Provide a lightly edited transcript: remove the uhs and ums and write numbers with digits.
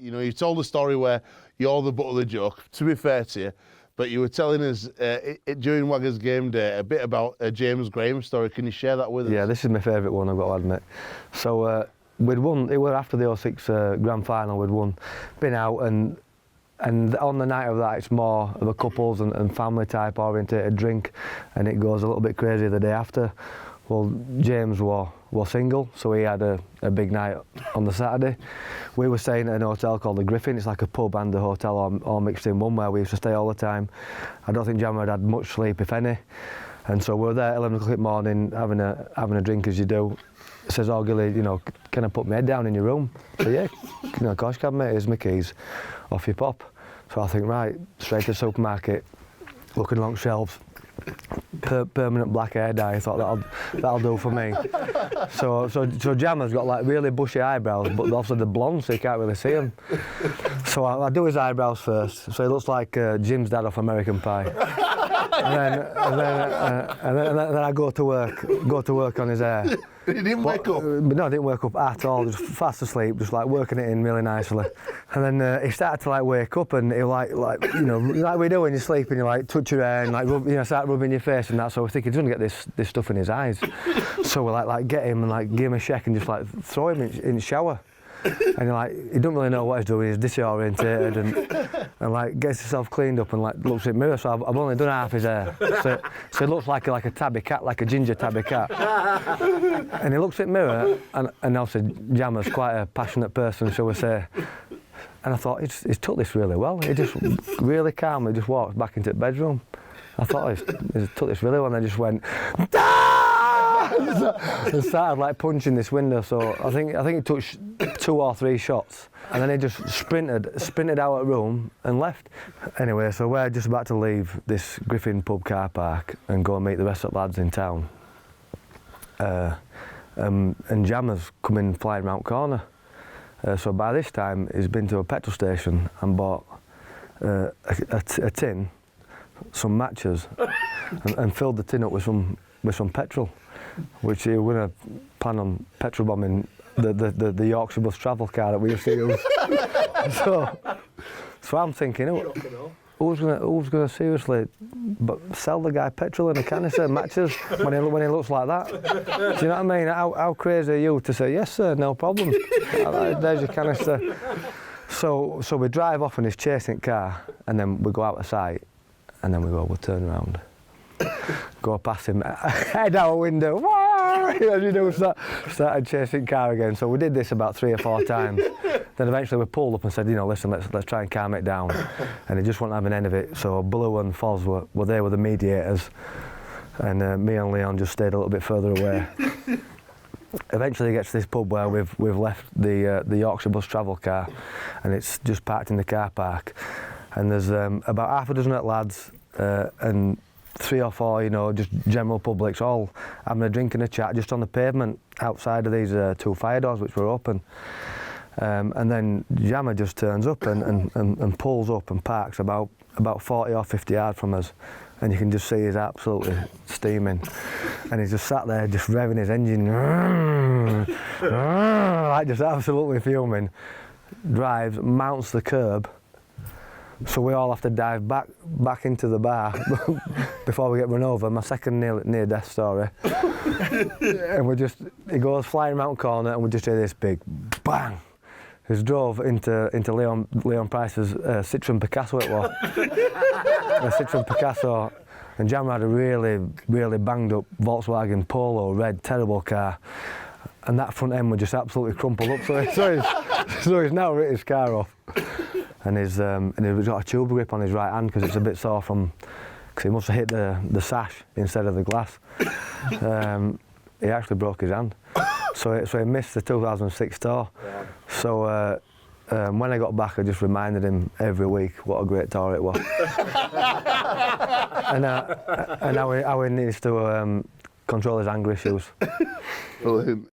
You know, you told a story where you're the butt of the joke, to be fair to you, but you were telling us during Waggers game day a bit about a James Graham story. Can you share that with us? Yeah, this is my favourite one, I've got to admit. So we'd won, it was after the 06 grand final, we'd won, been out, and on the night of that it's more of a couples and family type orientated drink, and it goes a little bit crazy the day after. Well, James was single, so he had a big night on the Saturday. We were staying at an hotel called the Griffin. It's like a pub and a hotel all mixed in one, where we used to stay all the time. I don't think Jammer had much sleep, if any. And so we were there at 11 o'clock in the morning, having a drink as you do. He says, "Oh, Gilly, you know, can I put my head down in your room?" So yeah, you know, of course you can, mate, here's my keys, off you pop. So I think, right, straight to the supermarket, looking along shelves, permanent black hair dye. I thought that'll do for me. So Jammer's got like really bushy eyebrows, but obviously they're blonde, so you can't really see them. So I do his eyebrows first, so he looks like Jim's dad off American Pie. and then I go to work on his hair. He didn't wake up? No, I didn't wake up at all, just fast asleep, just like working it in really nicely. And then he started to like wake up, and he like you know, like we do when you sleep and you like touch your hair and like start rubbing your face and that. So I think he's going to get this stuff in his eyes. So we like get him and like give him a shake and just like throw him in the shower. And he don't really know what he's doing, he's disorientated and like gets himself cleaned up and like looks at the mirror. So I've only done half his hair. So he looks like a tabby cat, like a ginger tabby cat. And he looks at the mirror, and obviously Jammer's quite a passionate person, shall we say. And I thought, he's took this really well. He just really calmly just walked back into the bedroom. I thought he's took this really well, and then just went, and started like punching this window. So I think he took 2 or 3 shots, and then he just sprinted out of the room and left. Anyway, so we're just about to leave this Griffin pub car park and go and meet the rest of the lads in town. And Jammer's coming flying round corner. So by this time he's been to a petrol station and bought a tin, some matches, and filled the tin up with some petrol, which he was going to plan on petrol bombing the Yorkshire bus travel car that we used to use. so I'm thinking, who's going to seriously sell the guy petrol in a canister, matches, when he looks like that? Do you know what I mean? How crazy are you to say, yes sir, no problem, there's your canister. So we drive off in his chasing car, and then we go out of sight, and then we'll turn around, go past him, head out a window, as you do, started chasing car again. So we did this about 3 or 4 times. Then eventually we pulled up and said, you know, listen, let's try and calm it down. And he just wouldn't have an end of it. So Blue and Foz were there with the mediators, and me and Leon just stayed a little bit further away. Eventually he gets to this pub where we've left the Yorkshire bus travel car, and it's just parked in the car park. And there's about half a dozen lads and 3 or 4, you know, just general publics, all having a drink and a chat just on the pavement outside of these 2 fire doors which were open. And then Jammer just turns up and pulls up and parks about 40 or 50 yards from us, and you can just see he's absolutely steaming, and he's just sat there just revving his engine, like just absolutely fuming. Drives, mounts the curb, so we all have to dive back into the bar before we get run over. My second near death story. And he goes flying around the corner, and we just hear this big bang. He's drove into Leon Price's Citroen Picasso, it was. A Citroen Picasso, and Jammer had a really banged up Volkswagen Polo, red, terrible car, and that front end was just absolutely crumpled up. So he's now written his car off, and he's got a tube grip on his right hand because it's a bit sore because he must have hit the sash instead of the glass. He actually broke his hand. So he missed the 2006 tour. Yeah. So when I got back, I just reminded him every week what a great tour it was. and how he needs to control his anger issues. Brilliant.